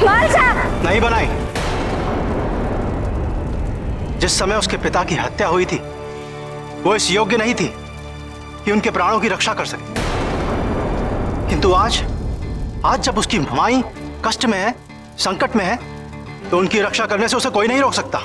मालसा नहीं बनाई। जिस समय उसके पिता की हत्या हुई थी वो इस योग्य नहीं थी कि उनके प्राणों की रक्षा कर सके, किंतु आज जब उसकी माई कष्ट में है, संकट में है, तो उनकी रक्षा करने से उसे कोई नहीं रोक सकता।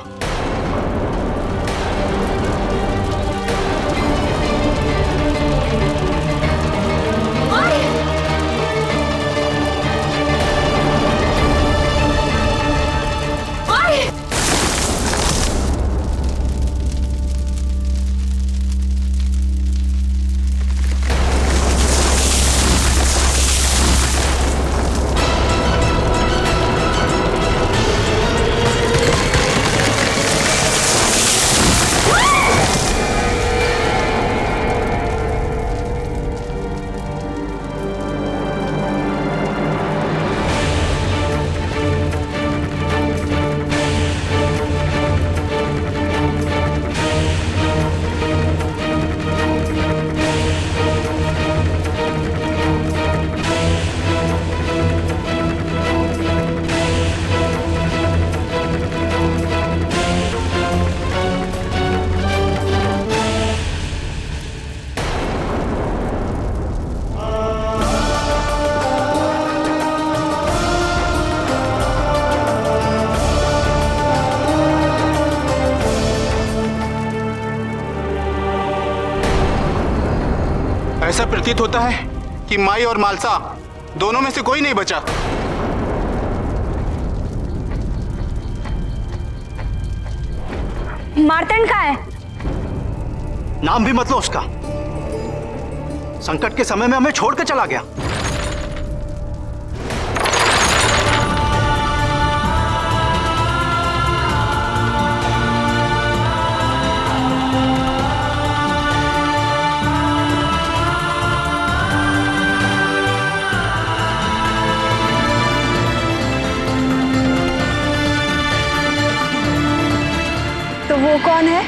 ऐसा प्रतीत होता है कि माई और मालसा दोनों में से कोई नहीं बचा। मार्तंड कहाँ है? नाम भी मत लो उसका। संकट के समय में हमें छोड़ के चला गया। तो वो कौन है?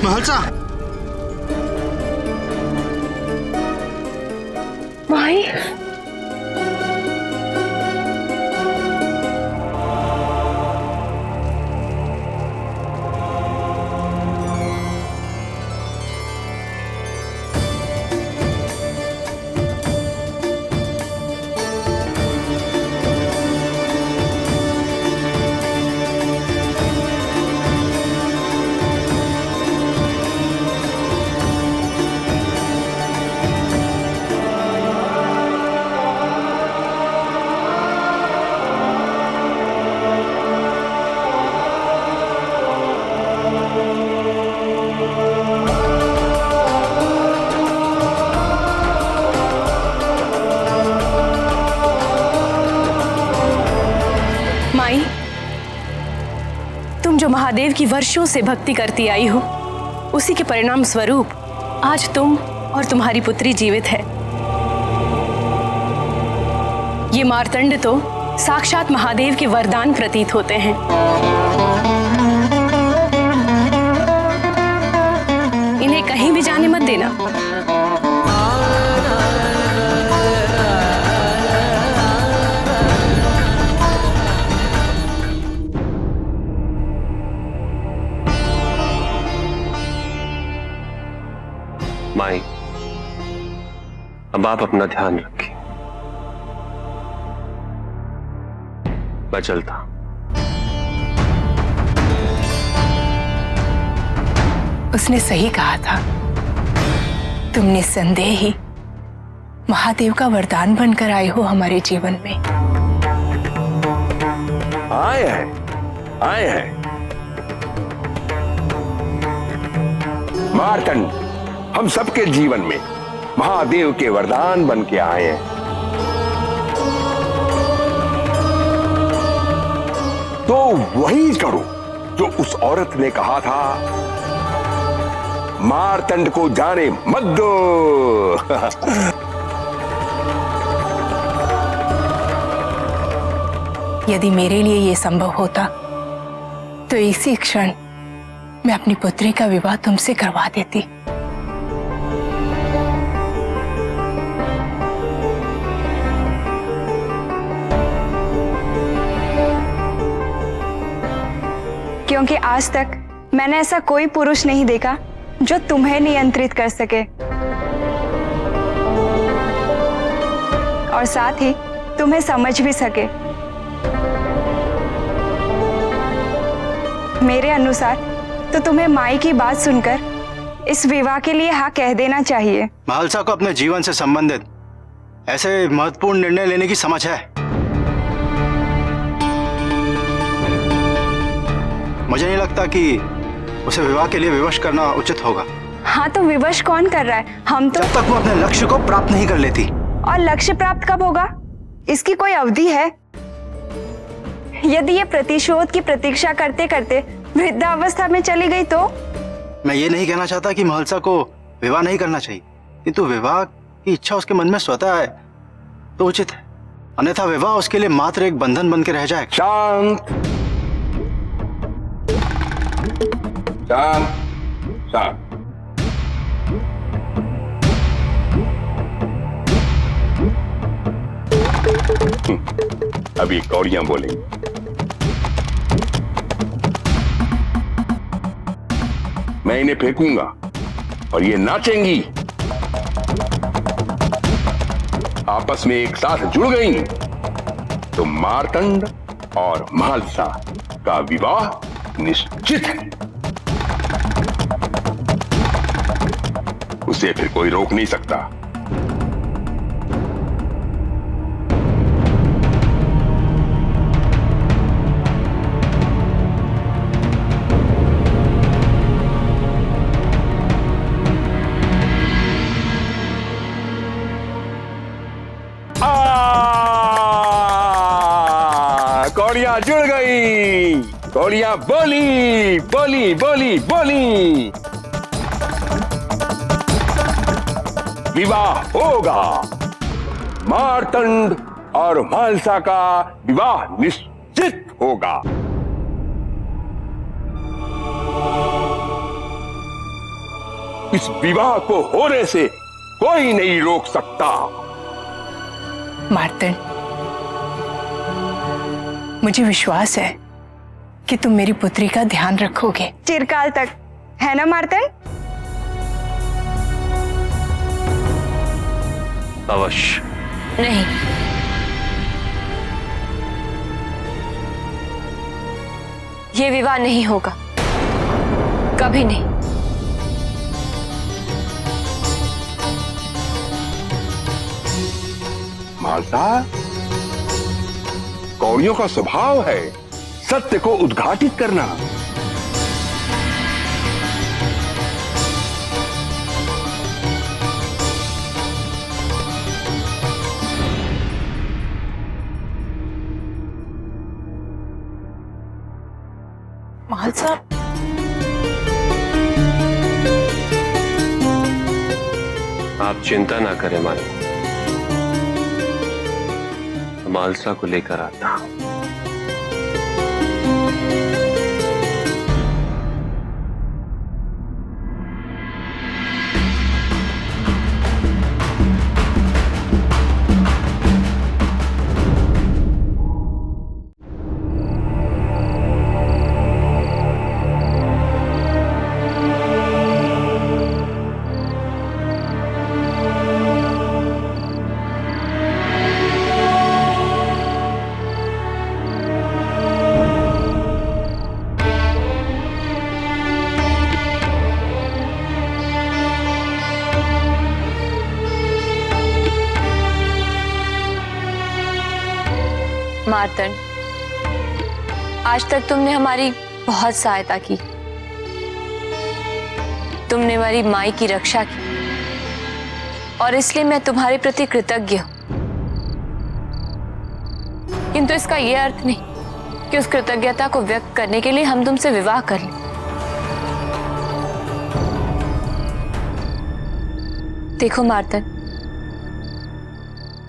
मालसा, माई, तुम जो महादेव की वर्षों से भक्ति करती आई हो, उसी के परिणाम स्वरूप आज तुम और तुम्हारी पुत्री जीवित है। ये मार्तंड तो साक्षात महादेव के वरदान प्रतीत होते हैं। इन्हें कहीं भी जाने मत देना। माई, अब आप अपना ध्यान रखिए। मैं चलता। उसने सही कहा था। तुम निस्संदेह ही महादेव का वरदान बनकर आए हो हमारे जीवन में। आए हैं, आए हैं। मार्तंड हम सबके जीवन में महादेव के वरदान बन के आए हैं। तो वही करो जो उस औरत ने कहा था, मारतंड को जाने मत दो। यदि मेरे लिए यह संभव होता तो इसी क्षण मैं अपनी पुत्री का विवाह तुमसे करवा देती। क्योंकि आज तक मैंने ऐसा कोई पुरुष नहीं देखा जो तुम्हें नियंत्रित कर सके और साथ ही तुम्हें समझ भी सके। मेरे अनुसार तो तुम्हें माई की बात सुनकर इस विवाह के लिए हाँ कह देना चाहिए। महालसा को अपने जीवन से संबंधित ऐसे महत्वपूर्ण निर्णय लेने की समझ है। मुझे नहीं लगता कि उसे विवाह के लिए विवश करना उचित होगा। हाँ तो विवश कौन कर रहा है? हम तो जब तक वो अपने लक्ष्य को प्राप्त नहीं कर लेती। और लक्ष्य प्राप्त कब होगा? इसकी कोई अवधि है? यदि ये प्रतिशोध की प्रतीक्षा करते करते वृद्धावस्था में चली गई तो? मैं ये नहीं कहना चाहता कि महालसा को विवाह नहीं करना चाहिए, किंतु विवाह की इच्छा उसके मन में स्वतः है तो उचित है, अन्यथा विवाह उसके लिए मात्र एक बंधन बन के रह जाए। शांत शांत शांत। अभी कौड़ियां बोलेंगी। मैं इन्हें फेंकूंगा और ये नाचेंगी। आपस में एक साथ जुड़ गई तो मार्तंड और महालसा का विवाह निश्चित है। उसे फिर कोई रोक नहीं सकता। कौड़ियां जुड़ गई। कौड़ियां बोली बोली बोली बोली। विवाह होगा। मार्तंड और महालसा का विवाह निश्चित होगा। इस विवाह को होने से कोई नहीं रोक सकता। मार्तंड, मुझे विश्वास है कि तुम मेरी पुत्री का ध्यान रखोगे चिरकाल तक, है ना मार्तंड? अवश्य। नहीं, ये विवाह नहीं होगा, कभी नहीं। महालसा, कौड़ियों का स्वभाव है सत्य को उद्घाटित करना। महालसा, आप चिंता ना करें माई, महालसा को लेकर आता हूं। मार्तंड, आज तक तुमने हमारी बहुत सहायता की, तुमने हमारी माई की रक्षा की और इसलिए मैं तुम्हारे प्रति कृतज्ञ हूं। किंतु इसका यह अर्थ नहीं कि उस कृतज्ञता को व्यक्त करने के लिए हम तुमसे विवाह कर लें। देखो मार्तन,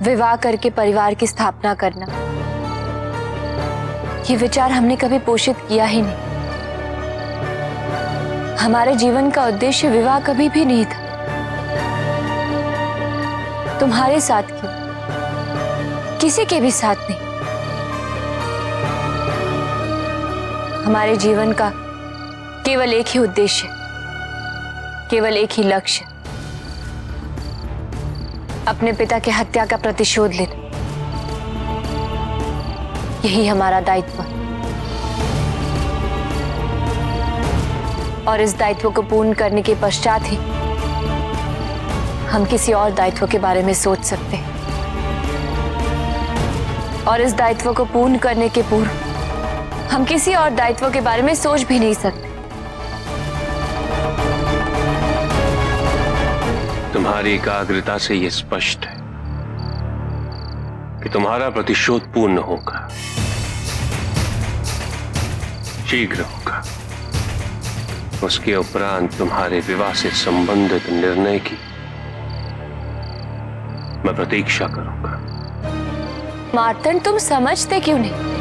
विवाह करके परिवार की स्थापना करना, ये विचार हमने कभी पोषित किया ही नहीं। हमारे जीवन का उद्देश्य विवाह कभी भी नहीं था। तुम्हारे साथ क्यों, किसी के भी साथ नहीं। हमारे जीवन का केवल एक ही उद्देश्य, केवल एक ही लक्ष्य, अपने पिता की हत्या का प्रतिशोध लेना। यही हमारा दायित्व है। और इस दायित्व को पूर्ण करने के पश्चात ही हम किसी और दायित्व के बारे में सोच सकते हैं। और इस दायित्व को पूर्ण करने के पूर्व हम किसी और दायित्व के बारे में सोच भी नहीं सकते। तुम्हारी एकाग्रता से यह स्पष्ट है कि तुम्हारा प्रतिशोध पूर्ण होगा, शीघ्र होगा। उसके उपरांत तुम्हारे विवाह से संबंधित निर्णय की मैं प्रतीक्षा करूंगा। मार्तन, तुम समझते क्यों नहीं?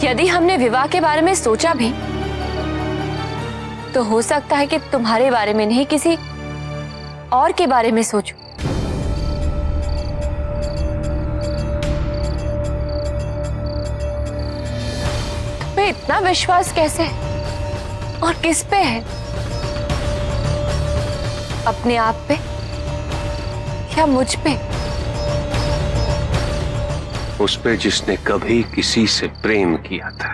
यदि हमने विवाह के बारे में सोचा भी तो हो सकता है कि तुम्हारे बारे में नहीं, किसी और के बारे में सोचो। तुम्हें इतना विश्वास कैसे है और किस पे है? अपने आप पे या मुझ पे? उस पे जिसने कभी किसी से प्रेम किया था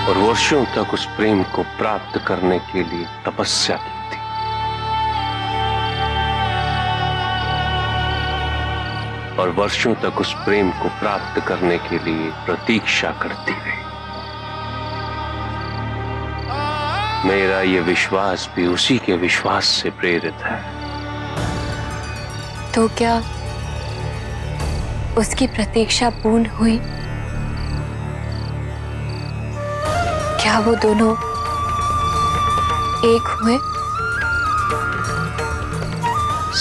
और वर्षों तक उस प्रेम को प्राप्त करने के लिए तपस्या की थी। और वर्षों तक उस प्रेम को प्राप्त करने के लिए प्रतीक्षा करती रही। मेरा ये विश्वास भी उसी के विश्वास से प्रेरित है। तो क्या उसकी प्रतीक्षा पूर्ण हुई? क्या वो दोनों एक हुए?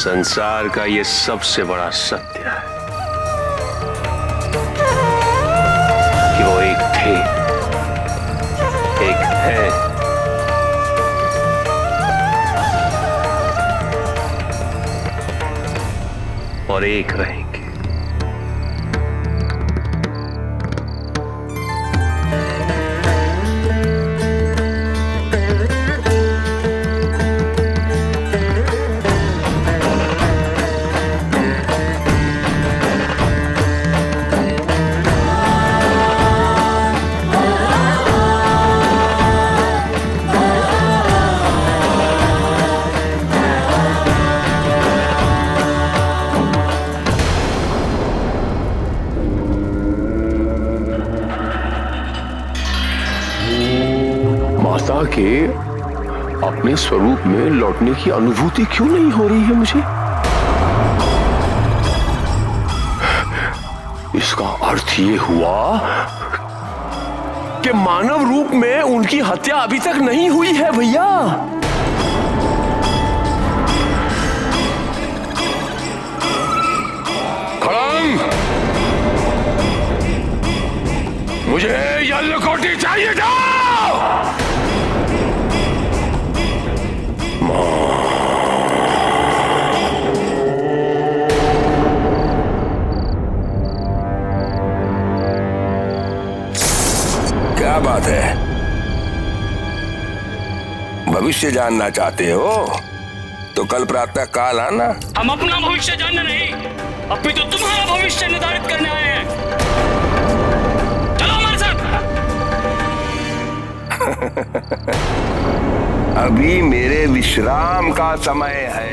संसार का ये सबसे बड़ा सत्य है कि वो एक थे, एक है और एक रहेंगे। माता के अपने स्वरूप में लौटने की अनुभूति क्यों नहीं हो रही है मुझे? इसका अर्थ ये हुआ कि मानव रूप में उनकी हत्या अभी तक नहीं हुई है भैया। खड़ंग, मुझे यल्लकोटी चाहिए था। क्या बात है? भविष्य जानना चाहते हो तो कल प्रातः काल आना। हम अपना भविष्य जानने नहीं, अभी तो तुम्हारा भविष्य निर्धारित करने आए हैं। चलो हमारे साथ। अभी मेरे विश्राम का समय है।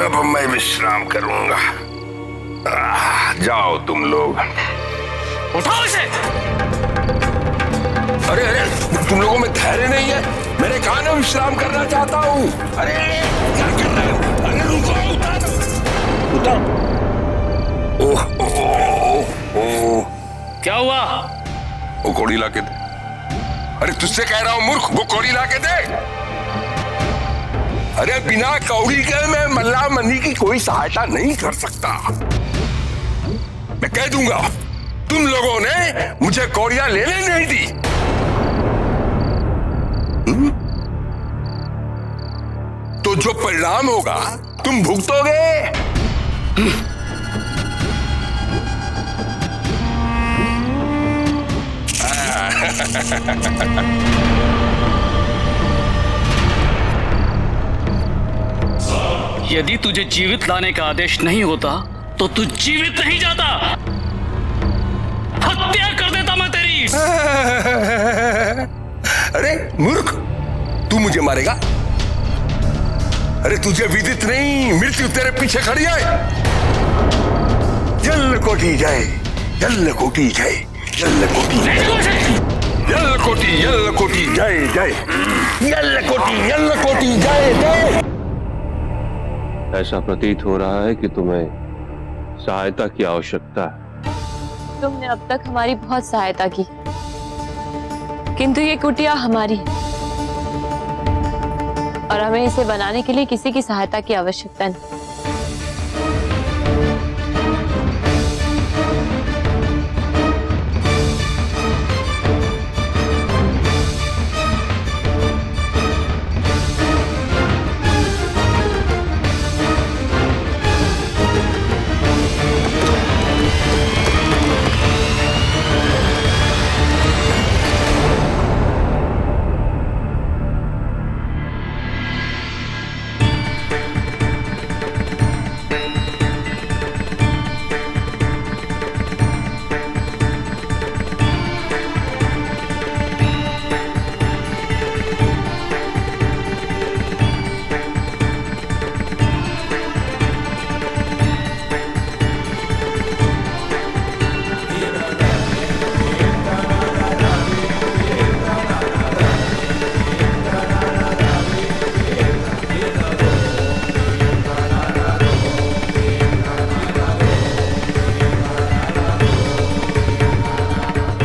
अब मैं विश्राम करूंगा। जाओ तुम लोग। उठाओ इसे। अरे अरे, तुम लोगों में धैर्य नहीं है? मैंने कहा ना विश्राम करना चाहता हूँ। अरे क्या कर रहे हो? अरे रुको, उतारो। क्या हुआ? वो कौड़ी ला के दे। अरे तुझसे कह रहा हूं मूर्ख, वो कौड़ी ला के दे। अरे बिना कौड़ी के मैं मल्ला मनी की कोई सहायता नहीं कर सकता। मैं कह दूंगा तुम लोगों ने मुझे कौड़ियां लेने नहीं दी। तो जो परिणाम होगा तुम भुगतोगे। यदि तुझे जीवित लाने का आदेश नहीं होता तो तू जीवित नहीं जाता, हत्या कर देता मैं तेरी। अरे मूर्ख, तू मुझे मारेगा? अरे तुझे विदित नहीं, मृत्यु तेरे पीछे खड़ी है। जल कोटि जय, जल कोटि जय, जल कोटि जय, जल कोटि जय जय, जल कोटि जय जय। ऐसा प्रतीत हो रहा है कि तुम्हें सहायता की आवश्यकता है। तुमने अब तक हमारी बहुत सहायता की, किंतु ये कुटिया हमारी है और हमें इसे बनाने के लिए किसी की सहायता की आवश्यकता नहीं।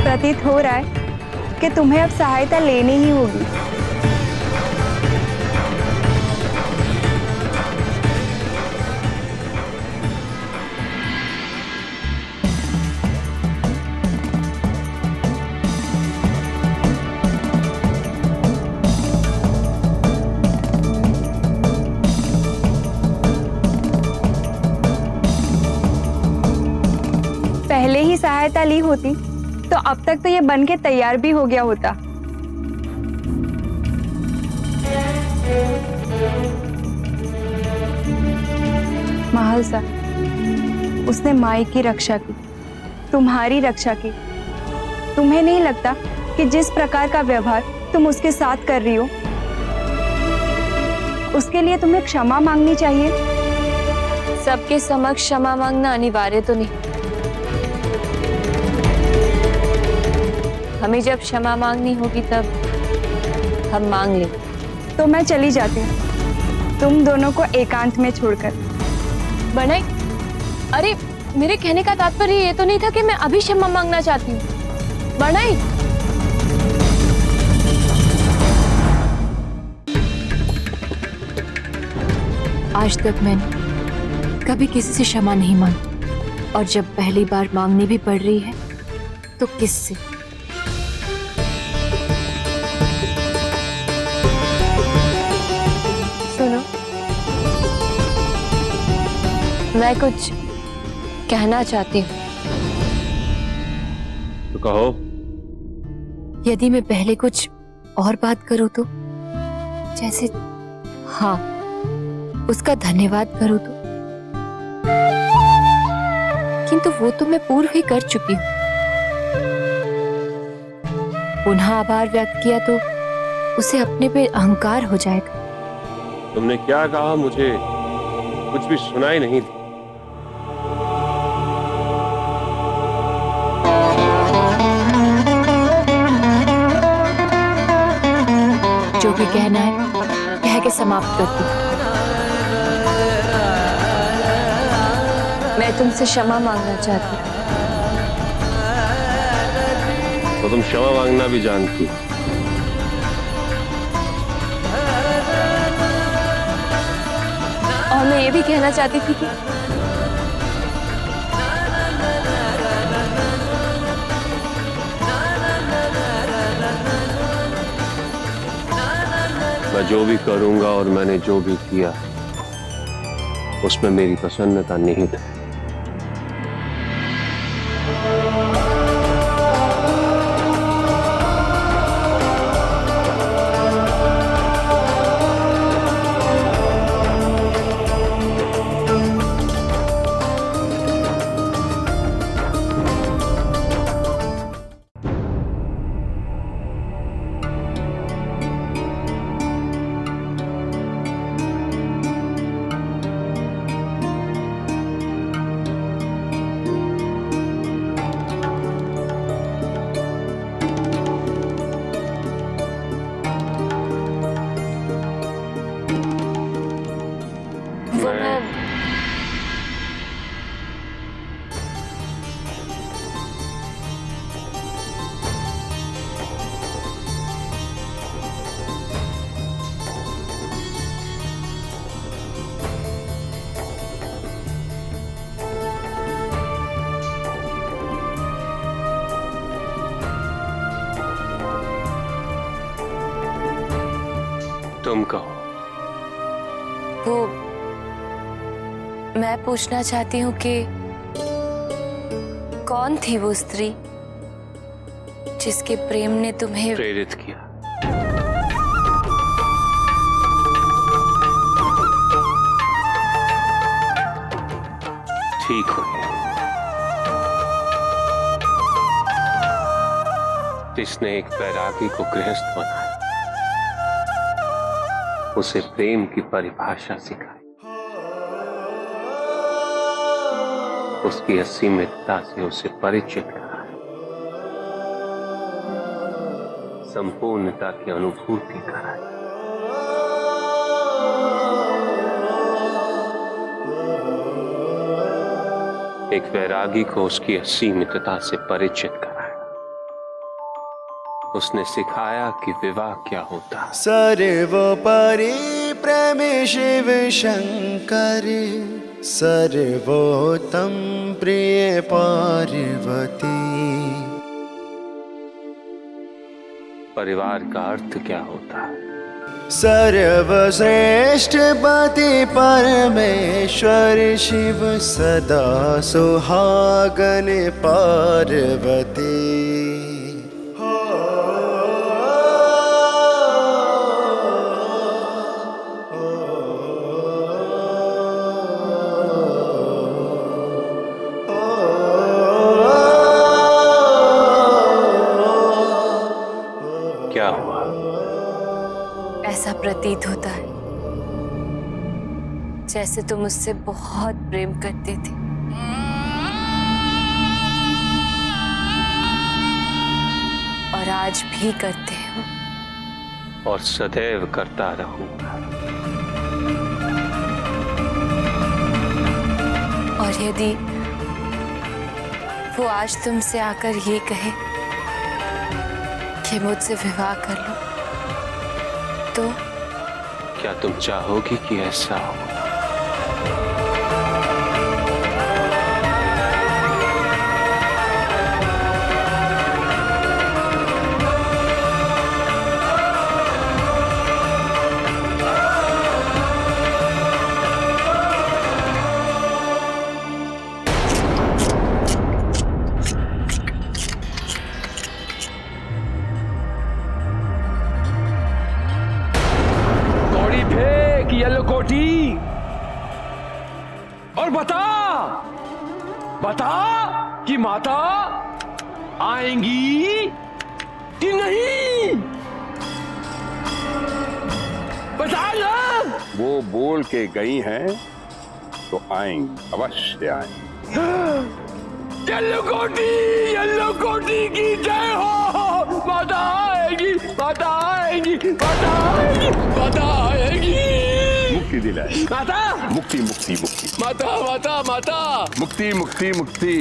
प्रतीत हो रहा है कि तुम्हें अब सहायता लेनी ही होगी। पहले ही सहायता ली होती तो अब तक तो ये बन के तैयार भी हो गया होता। महालसा, उसने माई की रक्षा की, तुम्हारी रक्षा की। तुम्हें नहीं लगता कि जिस प्रकार का व्यवहार तुम उसके साथ कर रही हो, उसके लिए तुम्हें क्षमा मांगनी चाहिए? सबके समक्ष क्षमा मांगना अनिवार्य तो नहीं। हमें जब क्षमा मांगनी होगी तब हम मांग लें। तो मैं चली जाती हूँ, तुम दोनों को एकांत में छोड़कर। बनाई, अरे मेरे कहने का तात्पर्य ये तो नहीं था कि मैं अभी क्षमा मांगना चाहती हूँ। बनाई, आज तक मैंने कभी किसी से क्षमा नहीं मांगी, और जब पहली बार मांगनी भी पड़ रही है तो किससे? सुनो, मैं कुछ कहना चाहती हूँ। तो कहो। यदि मैं पहले कुछ और बात करूँ तो, जैसे हाँ, उसका धन्यवाद करूँ तो, किंतु वो तो मैं पूर्व ही कर चुकी हूँ। पुनः आभार व्यक्त किया तो उसे अपने पे अहंकार हो जाएगा। तुमने क्या कहा? मुझे कुछ भी सुनाई नहीं दी। जो भी कहना है कह के समाप्त करती हूँ। मैं तुमसे क्षमा मांगना चाहती हूँ। तुम क्षमा मांगना भी जानती हो। और मैं ये भी कहना चाहती थी कि मैं जो भी करूंगा और मैंने जो भी किया उसमें मेरी प्रसन्नता निहित है। तुम कहो। वो मैं पूछना चाहती हूँ कि कौन थी वो स्त्री जिसके प्रेम ने तुम्हें प्रेरित किया? ठीक हो, जिसने एक बैरागी को गृहस्थ बनाया, उसे प्रेम की परिभाषा सिखाई, उसकी असीमितता से उसे परिचित कराया, संपूर्णता की अनुभूति कराई। एक वैरागी को उसकी असीमितता से परिचित कराया। उसने सिखाया कि विवाह क्या होता है। सर्वोपरि प्रेम शिव शंकर, सर्वोत्तम प्रिय पार्वती। परिवार का अर्थ क्या होता है? सर्वश्रेष्ठ पति परमेश्वर शिव, सदा सुहागन पार्वती। क्या हुआ? ऐसा प्रतीत होता है जैसे तुम उससे बहुत प्रेम करते थे। और आज भी करते हो। और सदैव करता रहूंगा। और यदि वो आज तुमसे आकर ये कहे कि मुझसे विवाह कर लो, तो क्या तुम चाहोगी कि ऐसा हो? और बता कि माता आएंगी कि नहीं? बता ना। वो बोल के गई हैं तो आएंगी, अवश्य आएंगी। येलो कोटी की जय हो। माता आएगी, माता आएगी, माता आएगी, माता आएगी। मुक्ति दिलाए। माता मुक्ति मुक्ति मुक्ति माता माता माता मुक्ति मुक्ति मुक्ति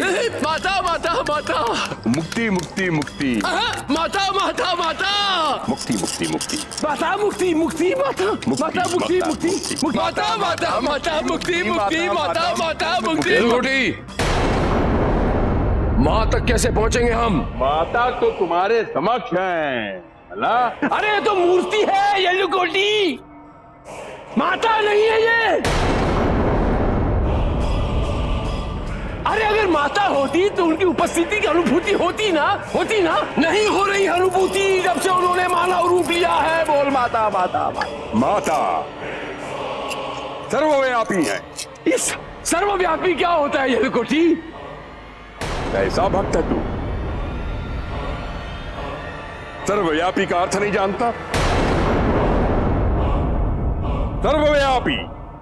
माता माता माता मुक्ति मुक्ति मुक्ति माता माता माता मुक्ति मुक्ति मुक्ति माता मुक्ति मुक्ति माता माता मुक्ति मुक्ति माता माता माता मुक्ति मुक्ति माता माता मुक्ति। यल्लकोटी, माँ तक कैसे पहुंचेंगे हम? माता तो तुम्हारे समक्ष है अल्लाह। अरे ये तो मूर्ति है यल्लकोटी, माता नहीं है ये। अरे अगर माता होती तो उनकी उपस्थिति की अनुभूति होती ना नहीं हो रही अनुभूति जब से उन्होंने मानव रूप लिया है। बोल माता माता माता। माता सर्वव्यापी है। इस सर्वव्यापी क्या होता है यल्लकोटी? कैसा भक्त है तू? सर्वव्यापी का अर्थ नहीं जानता? सर्वव्यापी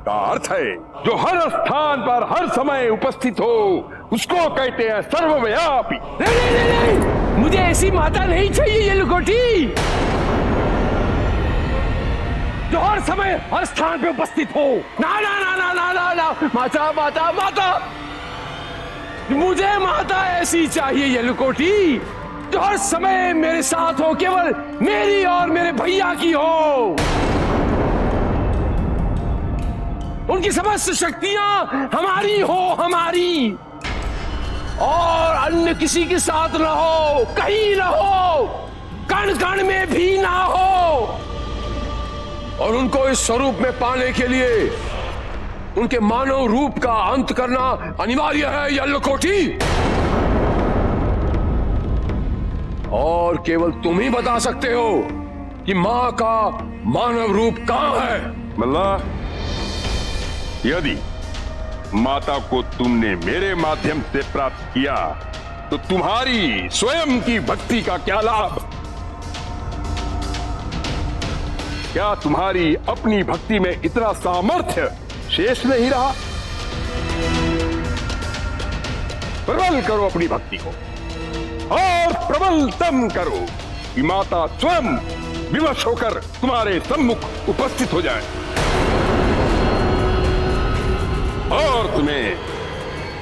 का अर्थ है जो हर स्थान पर हर समय उपस्थित हो, उसको कहते हैं सर्वव्यापी। नहीं, मुझे ऐसी माता नहीं चाहिए यल्लकोटी जो हर समय हर स्थान पे उपस्थित हो। ना ना ना ना ना ना ना माता माता माता, मुझे माता ऐसी चाहिए यल्लकोटी जो हर समय मेरे साथ हो, केवल मेरी और मेरे भैया की हो। उनकी समस्त शक्तियां हमारी हो, हमारी, और अन्य किसी के साथ न हो, कहीं न हो, कण कण में भी ना हो। और उनको इस स्वरूप में पाने के लिए उनके मानव रूप का अंत करना अनिवार्य है यल्लकोटी। और केवल तुम ही बता सकते हो कि मां का मानव रूप कहां है। मल्ला, यदि माता को तुमने मेरे माध्यम से प्राप्त किया तो तुम्हारी स्वयं की भक्ति का क्या लाभ? क्या तुम्हारी अपनी भक्ति में इतना सामर्थ्य शेष नहीं रहा? प्रबल करो अपनी भक्ति को, और प्रबलतम करो कि माता स्वयं विवश होकर तुम्हारे सम्मुख उपस्थित हो जाए और तुम्हें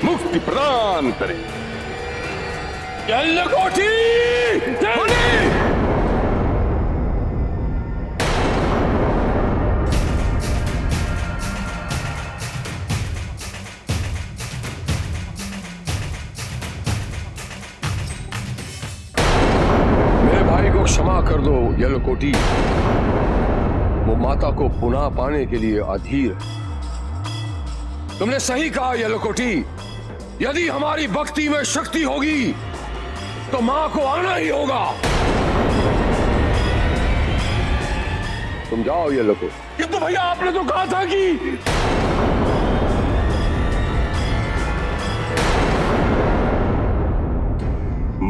मुक्ति प्रदान करे। यल्लकोटी क्षमा कर दो यल्लकोटी, वो माता को पुनः पाने के लिए अधीर है। तुमने सही कहा यल्लकोटी, यदि हमारी भक्ति में शक्ति होगी तो मां को आना ही होगा। तुम जाओ यल्लकोटी। किंतु भैया आपने तो कहा था कि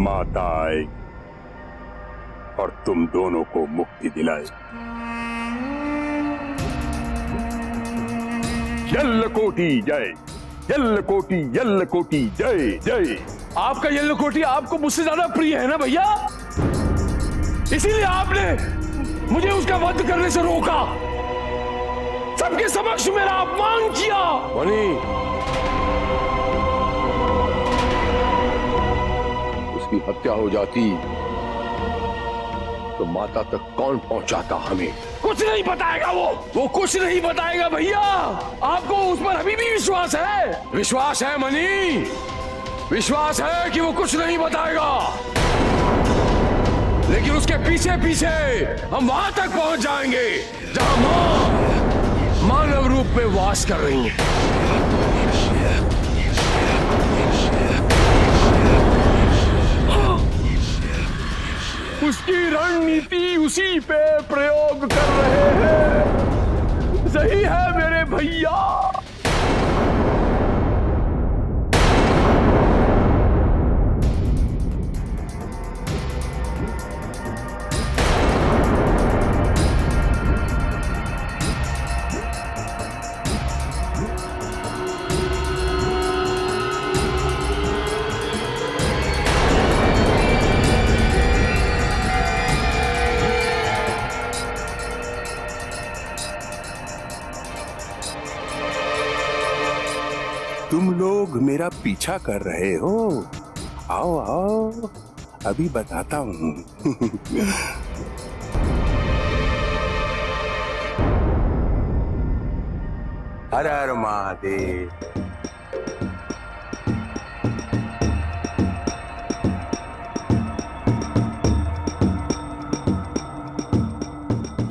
माता आए और तुम दोनों को मुक्ति दिलाए। यल्लकोटी जय, यल्लकोटी यल्लकोटी जय जय। आपका यल्लकोटी आपको मुझसे ज्यादा प्रिय है ना भैया, इसीलिए आपने मुझे उसका वध करने से रोका, सबके समक्ष मेरा अपमान किया। वनी, उसकी हत्या हो जाती तो माता तक कौन पहुंचाता हमें? कुछ नहीं बताएगा वो कुछ नहीं बताएगा भैया। आपको उस पर अभी भी विश्वास है? विश्वास है मनी, विश्वास है कि वो कुछ नहीं बताएगा, लेकिन उसके पीछे पीछे हम वहां तक पहुंच जाएंगे जहां मां मानव रूप में वास कर रही है। उसकी रणनीति उसी पे प्रयोग कर रहे हैं। सही है मेरे भैया। तुम लोग मेरा पीछा कर रहे हो? आओ आओ, अभी बताता हूँ। हर हर महादेव।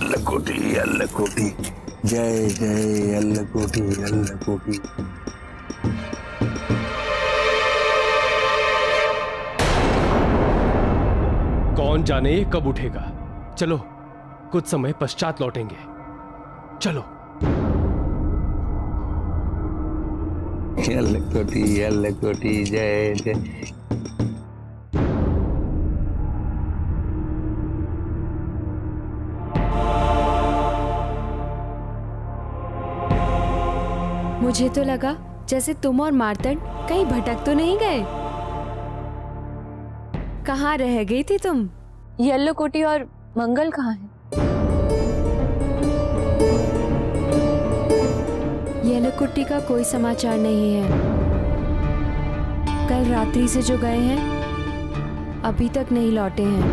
अल्लकोटी अल्लकोटी, जय जय अल्लकोटी अल्लकोटी। कौन जाने ये कब उठेगा। चलो कुछ समय पश्चात लौटेंगे। चलो। अल्लकोटी जय जय। मुझे तो लगा जैसे तुम और मार्तंड कहीं भटक तो नहीं गए। कहाँ रह गई थी तुम? येलो कोटी और मंगल कहाँ है? येलो कुट्टी का कोई समाचार नहीं है। कल रात्रि से जो गए हैं अभी तक नहीं लौटे हैं।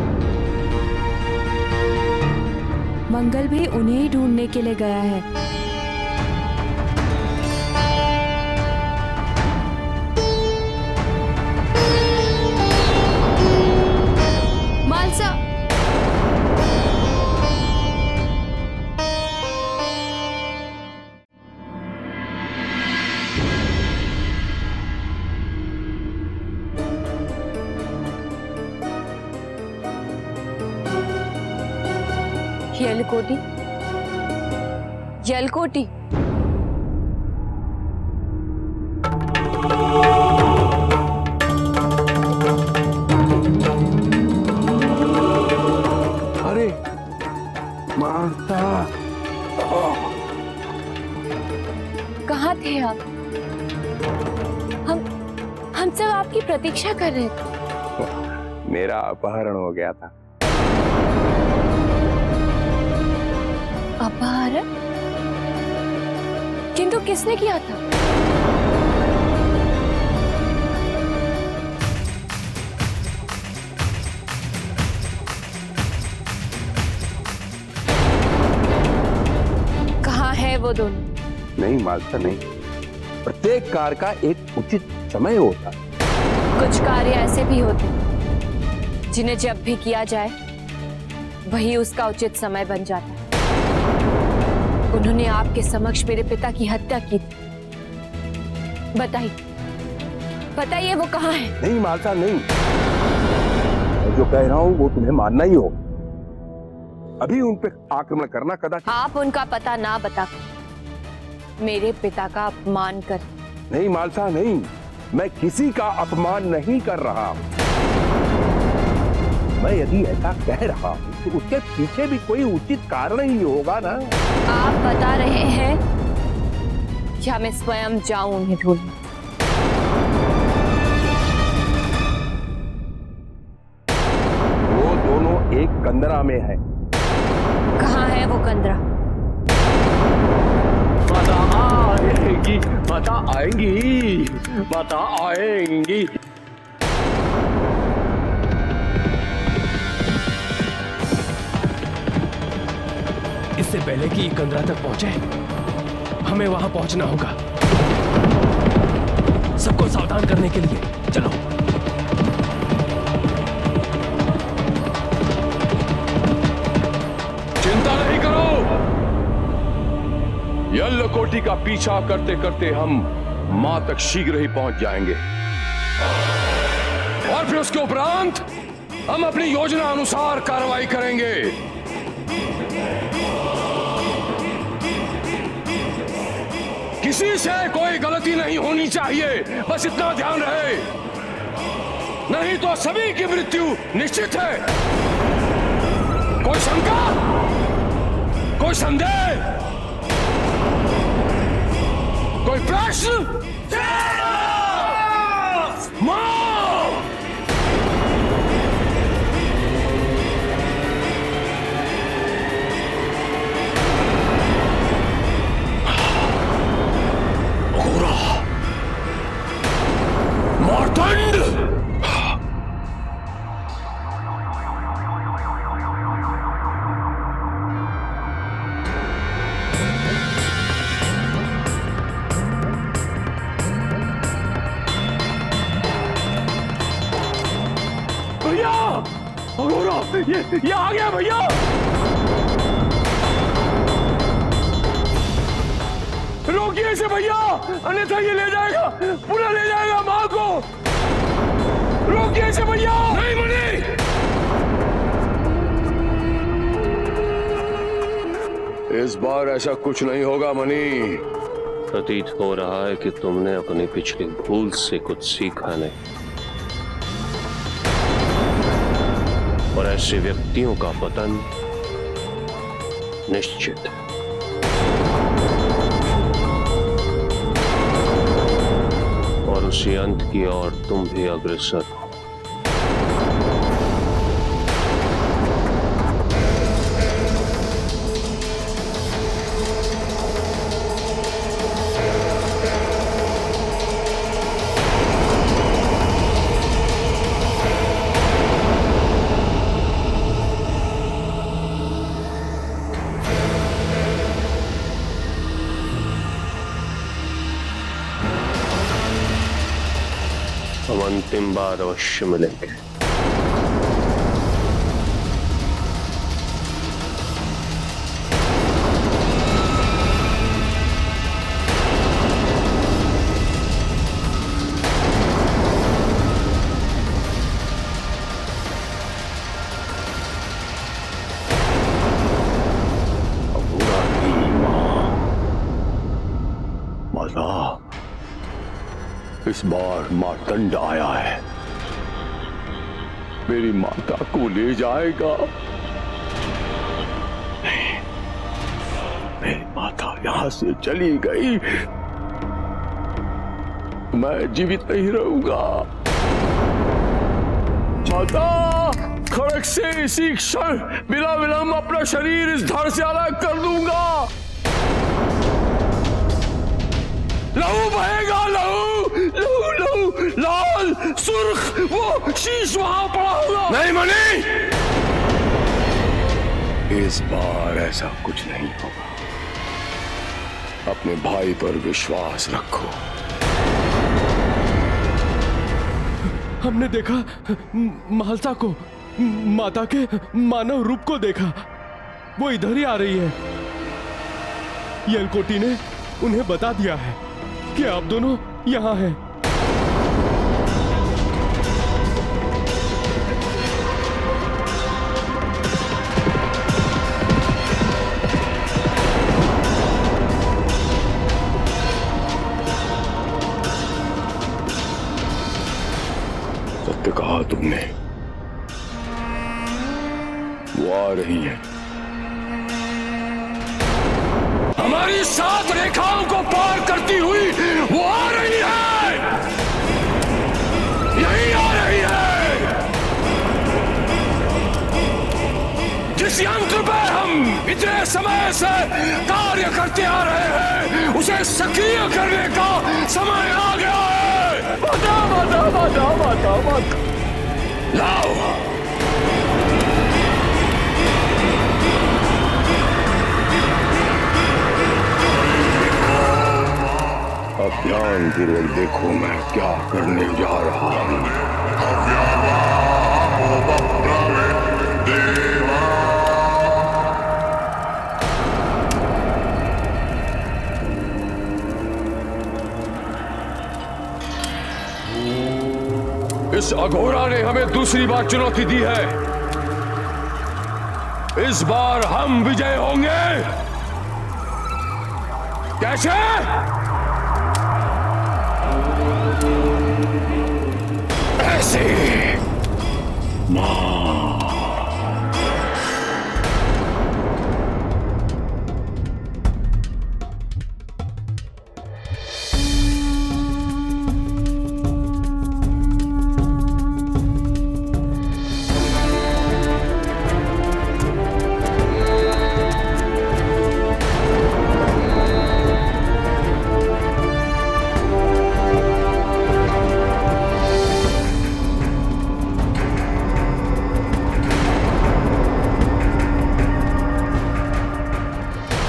मंगल भी उन्हें ही ढूंढने के लिए गया है। मालसा, येलकोटी, येलकोटी। अरे माता, कहाँ थे आप? हम सब आपकी प्रतीक्षा कर रहे थे। मेरा अपहरण हो गया था। अपहरण? किंतु किसने किया था? कहाँ है वो दोनों? नहीं मालसा नहीं, प्रत्येक कार्य का एक उचित समय होता है। कुछ कार्य ऐसे भी होते हैं जिन्हें जब भी किया जाए वही उसका उचित समय बन जाता है। उन्होंने आपके समक्ष मेरे पिता की हत्या की थी। बताइए वो कहाँ है? नहीं मालसा नहीं, मैं जो कह रहा हूँ वो तुम्हें मानना ही होगा। अभी उन पे आक्रमण करना कदाचित। आप उनका पता ना बता मेरे पिता का अपमान कर। नहीं मालसा नहीं, मैं किसी का अपमान नहीं कर रहा हूं। मैं यदि ऐसा कह रहा हूं तो उसके पीछे भी कोई उचित कारण ही होगा ना। आप बता रहे हैं क्या मैं स्वयं जाऊं उन्हें ढूंढने? वो दोनों एक कंदरा में है। कहाँ है वो कंदरा? माता आएगी, माता आएंगी, माता आएंगी। इससे पहले कि कंदरा तक पहुंचे हमें वहां पहुंचना होगा। सबको सावधान करने के लिए चलो। चिंता नहीं करो, यल्लकोटी का पीछा करते करते हम मां तक शीघ्र ही पहुंच जाएंगे और फिर उसके उपरांत हम अपनी योजना अनुसार कार्रवाई करेंगे। किसी से कोई गलती नहीं होनी चाहिए, बस इतना ध्यान रहे, नहीं तो सभी की मृत्यु निश्चित है। कोई शंका, कोई संदेह, कोई प्रश्न? अघोरा ये आ गया भैया। रोकिए इसे भैया, अन्यथा ये ले जाएगा, पूरा ले जाएगा माँ को। रोकिए इसे भैया। नहीं मणि, इस बार ऐसा कुछ नहीं होगा मणि। प्रतीत हो रहा है कि तुमने अपनी पिछली भूल से कुछ सीखा नहीं, और ऐसे व्यक्तियों का पतन निश्चित है। और उसी अंत की ओर तुम भी अग्रसर हो। हम अंतिम बार अवश्य मिलेंगे। इस बार मार्तंड आया है, मेरी माता को ले जाएगा। नहीं, मेरी माता यहां से चली गई, मैं जीवित नहीं रहूंगा। माता, खड़क से इसी क्षण बिना विलंब अपना शरीर इस धड़ से अलग कर दूंगा। लहू बहेगा, लहू लहू लहू, लाल सुर्ख वो शीश वहां पड़ा होगा। नहीं मणि, इस बार ऐसा कुछ नहीं होगा। अपने भाई पर विश्वास रखो। हमने देखा महलसा को, माता के मानव रूप को देखा, वो इधर ही आ रही है। यलकोटी ने उन्हें बता दिया है कि आप दोनों यहां हैं। सत्य कहा तुमने, वो आ रही है। हमारी 7 रेखाओं को पार करती हुई वो आ रही है, यही आ रही है। जिस यंत्र पे हम इतने समय से कार्य करते आ रहे हैं, उसे सक्रिय करने का समय आ गया है। माता माता माता माता माता, लाओ। अब ध्यानपूर्वक देखो मैं क्या करने जा रहा हूं। इस अघोरा ने हमें दूसरी बार चुनौती दी है। इस बार हम विजय होंगे। कैसे? ऐसे।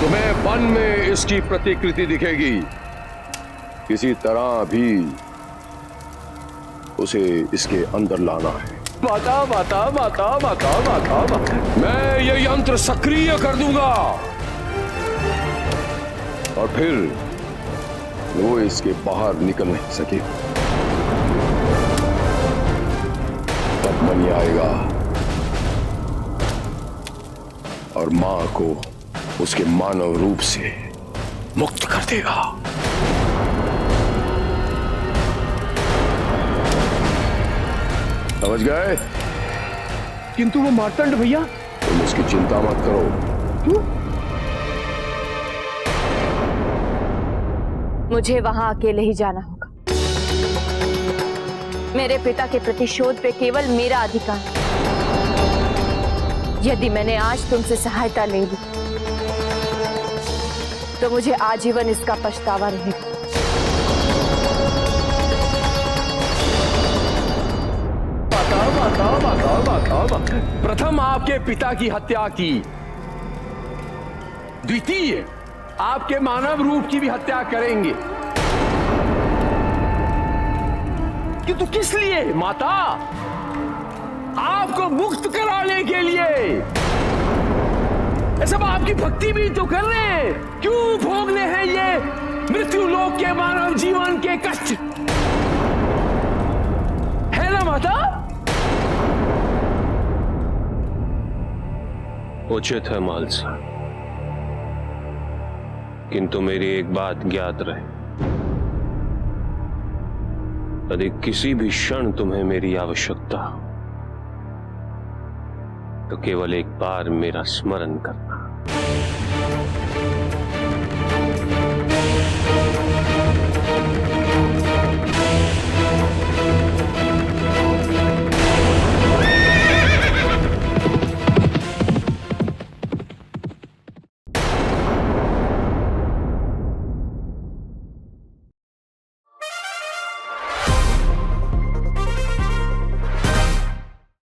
तुम्हें वन में इसकी प्रतिकृति दिखेगी। किसी तरह भी उसे इसके अंदर लाना है। माता माता माता माता माता मैं ये यंत्र सक्रिय कर दूंगा और फिर वो इसके बाहर निकल नहीं सके। तब मनी आएगा और मां को उसके मानव रूप से मुक्त कर देगा। समझ गए? किंतु वो मार्तंड भैया। तुम उसकी चिंता मत करो। क्यों? मुझे वहां अकेले ही जाना होगा। मेरे पिता के प्रतिशोध पे केवल मेरा अधिकार। यदि मैंने आज तुमसे सहायता ले ली तो मुझे आजीवन इसका पछतावा रहेगा। प्रथम आपके पिता की हत्या की, द्वितीय आपके मानव रूप की भी हत्या करेंगे। किंतु किस लिए माता? आपको मुक्त कराने के लिए। ये सब आपकी भक्ति भी तो कर रहे हैं। क्यों भोगने हैं ये मृत्यु लोक के मानव जीवन के कष्ट? है ना माता? उचित है मालसा, किंतु मेरी एक बात ज्ञात रहे, यदि किसी भी क्षण तुम्हें मेरी आवश्यकता हो तो केवल एक बार मेरा स्मरण करना।